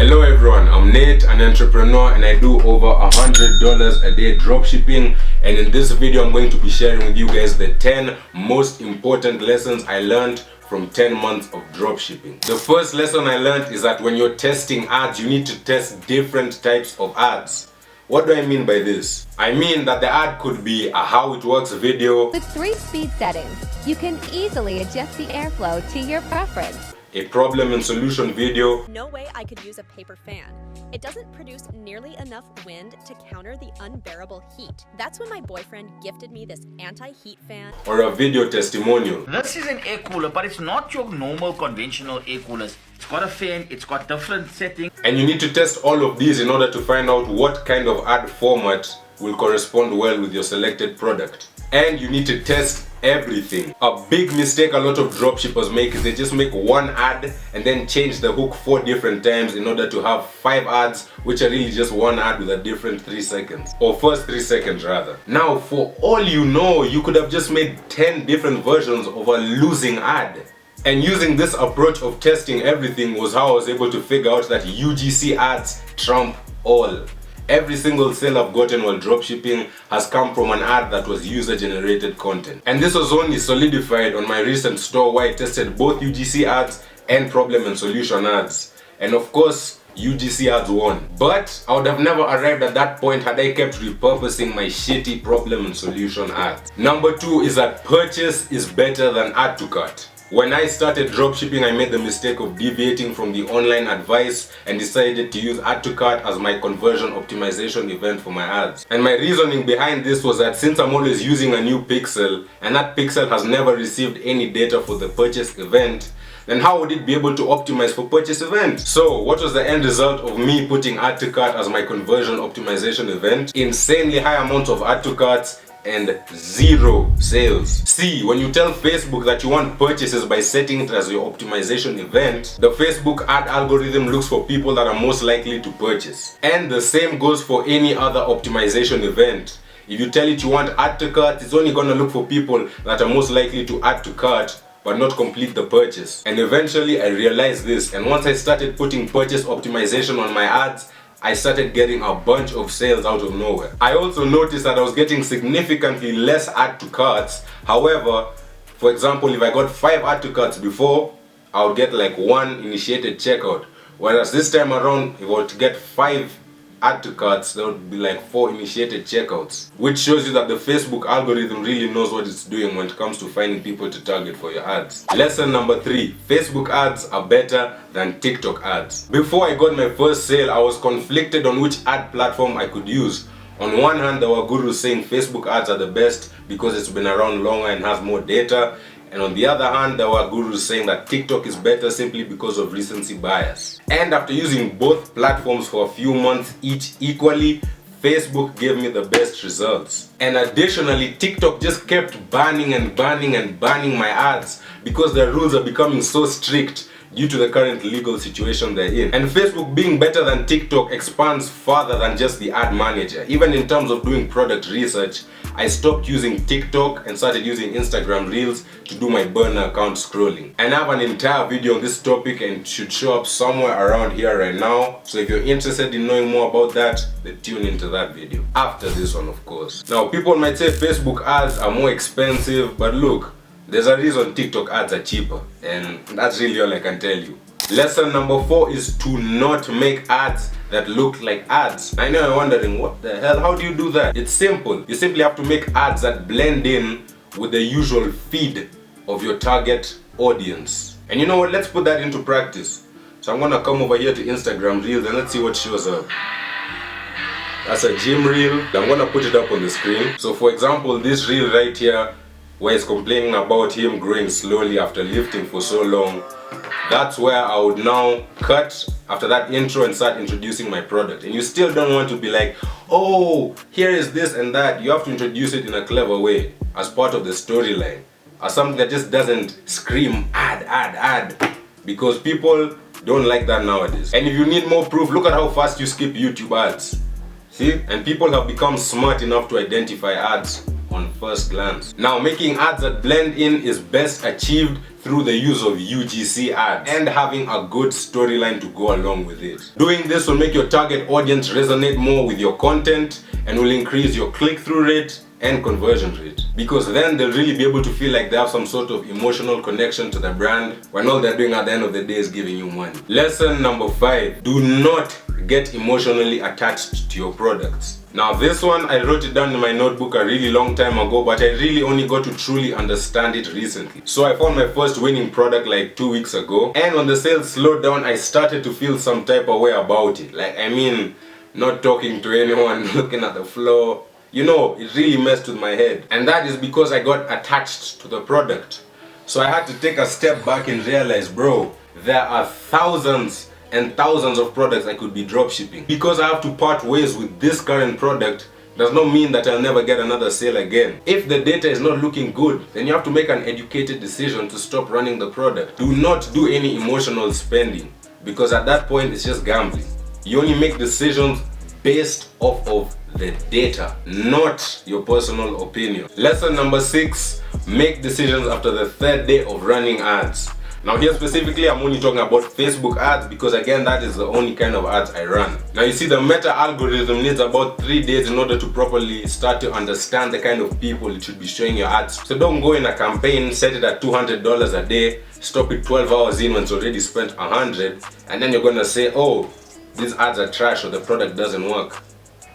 Hello everyone, I'm Nate, an entrepreneur, and I do over $100 a day dropshipping. And in this video I'm going to be sharing with you guys the 10 most important lessons I learned from 10 months of dropshipping. The first lesson I learned is that when you're testing ads, you need to test different types of ads. What do I mean by this? I mean that the ad could be a how it works video. With 3 speed settings, you can easily adjust the airflow to your preference. A problem and solution video. No way I could use a paper fan. It doesn't produce nearly enough wind to counter the unbearable heat. That's when my boyfriend gifted me this anti-heat fan. Or a video testimonial. This is an air cooler, but it's not your normal conventional air coolers. It's got a fan, it's got different settings. And you need to test all of these in order to find out what kind of ad format will correspond well with your selected product. And you need to test everything. A big mistake a lot of dropshippers make is they just make one ad and then change the hook 4 different times in order to have 5 ads which are really just one ad with a different 3 seconds. Or first 3 seconds rather. Now for all you know, you could have just made 10 different versions of a losing ad. And using this approach of testing everything was how I was able to figure out that UGC ads trump all. Every single sale I've gotten while dropshipping has come from an ad that was user-generated content. And this was only solidified on my recent store where I tested both UGC ads and problem and solution ads. And of course, UGC ads won. But I would have never arrived at that point had I kept repurposing my shitty problem and solution ads. Number 2 is that purchase is better than add to cart. When I started dropshipping, I made the mistake of deviating from the online advice and decided to use add to cart as my conversion optimization event for my ads. And my reasoning behind this was that since I'm always using a new pixel and that pixel has never received any data for the purchase event, then how would it be able to optimize for purchase event? So what was the end result of me putting add to cart as my conversion optimization event? Insanely high amounts of add to carts and 0 sales. See, when you tell Facebook that you want purchases by setting it as your optimization event, the Facebook ad algorithm looks for people that are most likely to purchase. And the same goes for any other optimization event. If you tell it you want add to cart, it's only gonna look for people that are most likely to add to cart but not complete the purchase. And eventually I realized this, and once I started putting purchase optimization on my ads, I started getting a bunch of sales out of nowhere. I also noticed that I was getting significantly less add to carts. However, for example, if I got 5 add to carts before, I would get like 1 initiated checkout. Whereas this time around, if I were to get 5 add to carts, there would be like 4 initiated checkouts. Which shows you that the Facebook algorithm really knows what it's doing when it comes to finding people to target for your ads. Lesson number 3, Facebook ads are better than TikTok ads. Before I got my first sale, I was conflicted on which ad platform I could use. On one hand, there were gurus saying Facebook ads are the best because it's been around longer and has more data. And on the other hand, there were gurus saying that TikTok is better simply because of recency bias. And after using both platforms for a few months each equally, Facebook gave me the best results. And additionally, TikTok just kept banning and banning and banning my ads because their rules are becoming so strict due to the current legal situation they're in. And Facebook being better than TikTok expands further than just the ad manager. Even in terms of doing product research, I stopped using TikTok and started using Instagram Reels to do my burner account scrolling. And I have an entire video on this topic and it should show up somewhere around here right now. So if you're interested in knowing more about that, then tune into that video. After this one, of course. Now, people might say Facebook ads are more expensive, but look, there's a reason TikTok ads are cheaper, and that's really all I can tell you. Lesson number 4 is to not make ads that look like ads. I know you're wondering, what the hell, how do you do that? It's simple. You simply have to make ads that blend in with the usual feed of your target audience. And you know what, let's put that into practice. So I'm gonna come over here to Instagram Reels and let's see what shows up. That's a gym reel. I'm gonna put it up on the screen. So for example, this reel right here, where he's complaining about him growing slowly after lifting for so long, that's where I would now cut after that intro and start introducing my product. And you still don't want to be like, oh, here is this and that. You have to introduce it in a clever way as part of the storyline, as something that just doesn't scream ad, because people don't like that nowadays. And if you need more proof, look at how fast you skip YouTube ads. See? And people have become smart enough to identify ads on first glance. Now, making ads that blend in is best achieved through the use of UGC ads and having a good storyline to go along with it. Doing this will make your target audience resonate more with your content and will increase your click-through rate and conversion rate, because then they'll really be able to feel like they have some sort of emotional connection to the brand when all they're doing at the end of the day is giving you money. Lesson number 5, do not get emotionally attached to your products. Now this one, I wrote it down in my notebook a really long time ago, but I really only got to truly understand it recently. So I found my first winning product like 2 weeks ago, and when the sales slowed down, I started to feel some type of way about it. Like, I mean, not talking to anyone, looking at the floor. You know, it really messed with my head. And that is because I got attached to the product. So I had to take a step back and realize, bro, there are thousands and thousands of products I could be dropshipping. Because I have to part ways with this current product does not mean that I'll never get another sale again. If the data is not looking good, then you have to make an educated decision to stop running the product. Do not do any emotional spending, because at that point it's just gambling. You only make decisions based off of the data, not your personal opinion. Lesson number 6, make decisions after the 3rd day of running ads. Now here specifically, I'm only talking about Facebook ads because again, that is the only kind of ads I run. Now you see, the meta algorithm needs about 3 days in order to properly start to understand the kind of people it should be showing your ads. So don't go in a campaign, set it at $200 a day, stop it 12 hours in when it's already spent 100, and then you're gonna say, oh, these ads are trash or the product doesn't work.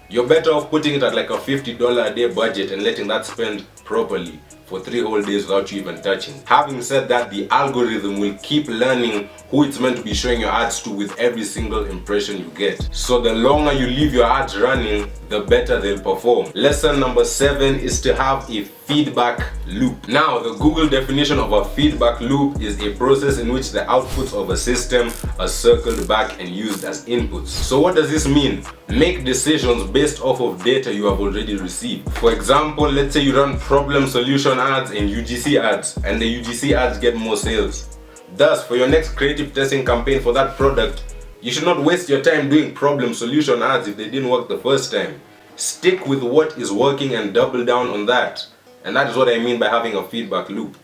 You're better off putting it at like a $50 a day budget and letting that spend properly for 3 whole days without you even touching. Having said that, the algorithm will keep learning who it's meant to be showing your ads to with every single impression you get. So the longer you leave your ads running, the better they'll perform. Lesson number 7 is to have a feedback loop. Now, the Google definition of a feedback loop is a process in which the outputs of a system are circled back and used as inputs. So what does this mean? Make decisions based off of data you have already received. For example, let's say you run problem solution ads and UGC ads, and the UGC ads get more sales. Thus, for your next creative testing campaign for that product, you should not waste your time doing problem solution ads if they didn't work the first time. Stick with what is working and double down on that. And that is what I mean by having a feedback loop.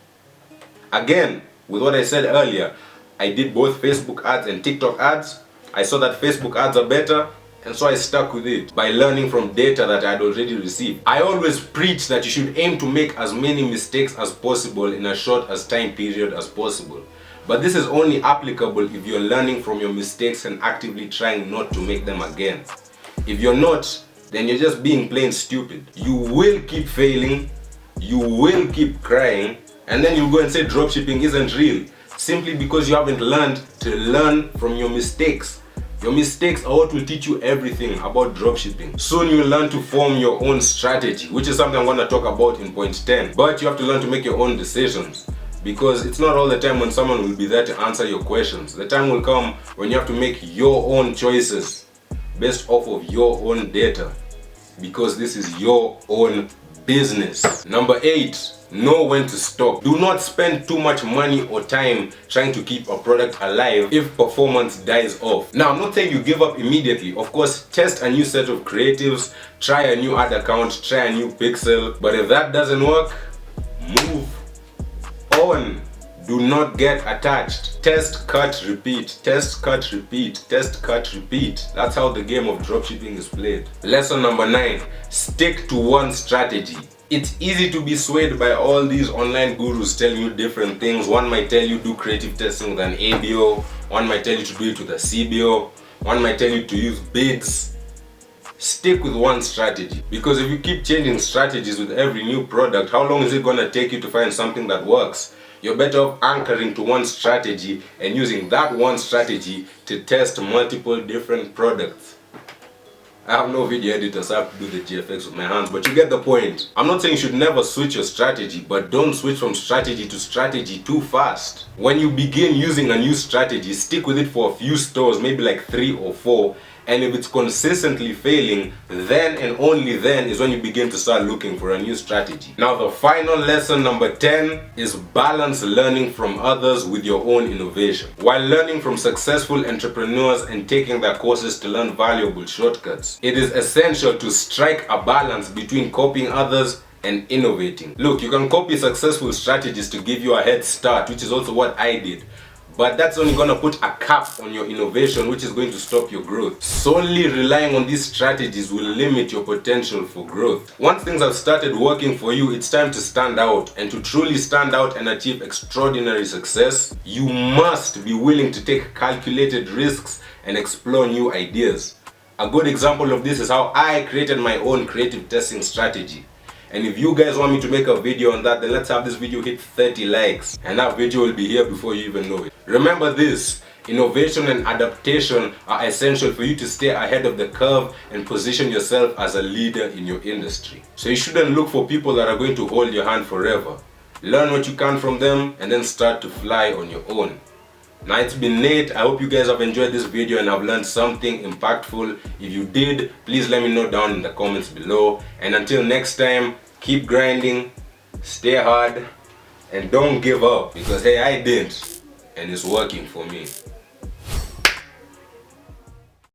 Again, with what I said earlier, I did both Facebook ads and TikTok ads. I saw that Facebook ads are better, and so I stuck with it by learning from data that I had already received. I always preach that you should aim to make as many mistakes as possible in as short as time period as possible. But this is only applicable if you're learning from your mistakes and actively trying not to make them again. If you're not, then you're just being plain stupid. You will keep failing, you will keep crying, and then you'll go and say dropshipping isn't real, simply because you haven't learned to learn from your mistakes. Your mistakes are what will teach you everything about dropshipping. Soon you'll learn to form your own strategy, which is something I'm going to talk about in point 10. But you have to learn to make your own decisions, because it's not all the time when someone will be there to answer your questions. The time will come when you have to make your own choices based off of your own data, because this is your own business. Number 8, know when to stop. Do not spend too much money or time trying to keep a product alive if performance dies off. Now, I'm not saying you give up immediately. Of course, test a new set of creatives, try a new ad account, try a new pixel. But if that doesn't work, move on. Do not get attached. Test, cut, repeat. Test, cut, repeat. Test, cut, repeat. That's how the game of dropshipping is played. Lesson number 9. Stick to one strategy. It's easy to be swayed by all these online gurus telling you different things. One might tell you do creative testing with an ABO. One might tell you to do it with a CBO. One might tell you to use bids. Stick with one strategy, because if you keep changing strategies with every new product, how long is it going to take you to find something that works? You're better off anchoring to one strategy and using that one strategy to test multiple different products. I have no video editor, so I have to do the GFX with my hands, but you get the point. I'm not saying you should never switch your strategy, but don't switch from strategy to strategy too fast. When you begin using a new strategy, stick with it for a few stores, maybe like 3 or 4. And if it's consistently failing, then and only then is when you begin to start looking for a new strategy. Now, the final lesson, number 10, is balance learning from others with your own innovation. While learning from successful entrepreneurs and taking their courses to learn valuable shortcuts, it is essential to strike a balance between copying others and innovating. Look, you can copy successful strategies to give you a head start, which is also what I did. But that's only gonna put a cap on your innovation, which is going to stop your growth. Solely relying on these strategies will limit your potential for growth. Once things have started working for you, it's time to stand out. And to truly stand out and achieve extraordinary success, you must be willing to take calculated risks and explore new ideas. A good example of this is how I created my own creative testing strategy. And if you guys want me to make a video on that, then let's have this video hit 30 likes. And that video will be here before you even know it. Remember this, innovation and adaptation are essential for you to stay ahead of the curve and position yourself as a leader in your industry. So you shouldn't look for people that are going to hold your hand forever. Learn what you can from them and then start to fly on your own. Now, it's been Nate. I hope you guys have enjoyed this video and have learned something impactful. If you did, please let me know down in the comments below. And until next time, keep grinding, stay hard, and don't give up, because hey, I didn't, and it's working for me.